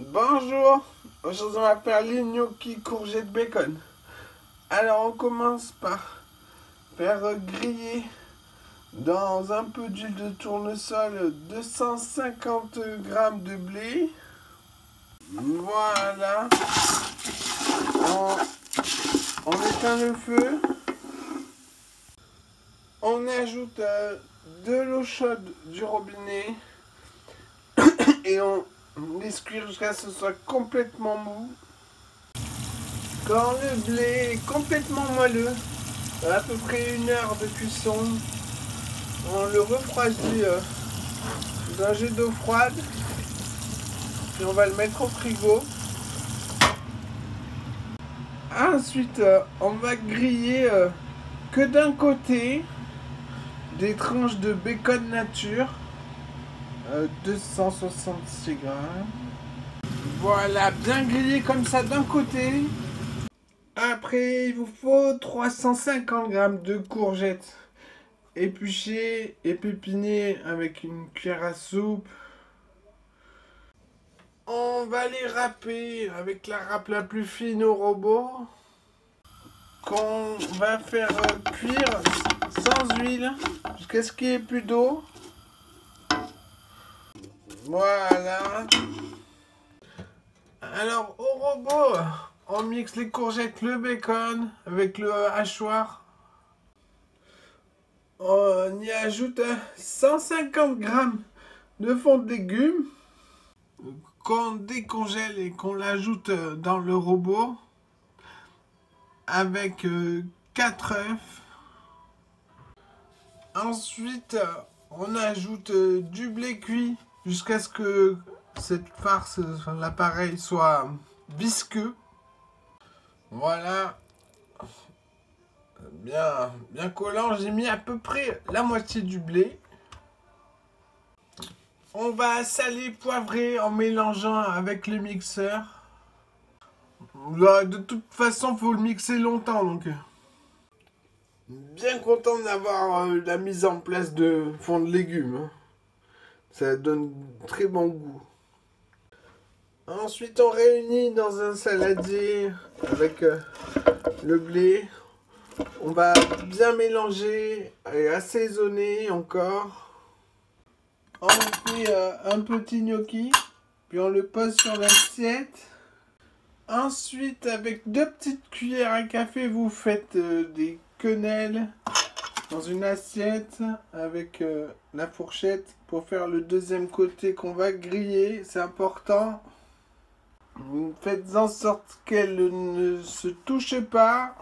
Bonjour, aujourd'hui on va faire les gnocchis courgettes bacon. Alors on commence par faire griller dans un peu d'huile de tournesol 250 g de blé. Voilà, on éteint le feu, on ajoute de l'eau chaude du robinet et on laisse cuire jusqu'à ce que ce soit complètement mou. Quand le blé est complètement moelleux, à peu près 1 heure de cuisson, on le refroidit dans un jet d'eau froide, puis on va le mettre au frigo. Ensuite, on va griller que d'un côté des tranches de bacon nature, 266 g. Voilà, bien grillé comme ça d'un côté. Après, il vous faut 350 g de courgettes épluchées et pépinées avec une cuillère à soupe. On va les râper avec la râpe la plus fine au robot, qu'on va faire cuire sans huile jusqu'à ce qu'il n'y ait plus d'eau. Voilà. Alors au robot, on mixe les courgettes, le bacon avec le hachoir. On y ajoute 150 g de fond de légumes qu'on décongèle et qu'on l'ajoute dans le robot avec 4 œufs. Ensuite, on ajoute du blé cuit jusqu'à ce que cette farce, l'appareil soit visqueux. Voilà. Bien collant, j'ai mis à peu près la moitié du blé. On va saler, poivrer en mélangeant avec le mixeur. De toute façon, il faut le mixer longtemps, donc bien content d'avoir la mise en place de fond de légumes, hein. Ça donne très bon goût. Ensuite, on réunit dans un saladier avec le blé. On va bien mélanger et assaisonner encore. On fait un petit gnocchi, puis on le pose sur l'assiette. Ensuite, avec 2 petites cuillères à café, vous faites des quenelles dans une assiette avec la fourchette pour faire le deuxième côté qu'on va griller. C'est important. Vous faites en sorte qu'elle ne se touche pas.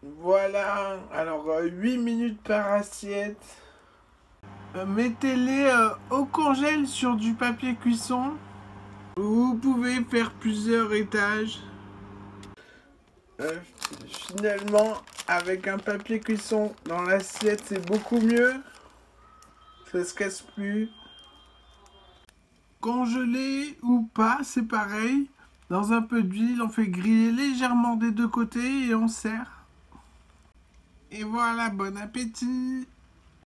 Voilà, alors 8 minutes par assiette. Mettez-les au congèle sur du papier cuisson. Vous pouvez faire plusieurs étages. Finalement, avec un papier cuisson dans l'assiette, c'est beaucoup mieux. Ça se casse plus. Congelé ou pas, c'est pareil. Dans un peu d'huile, on fait griller légèrement des 2 côtés et on sert. Et voilà, bon appétit!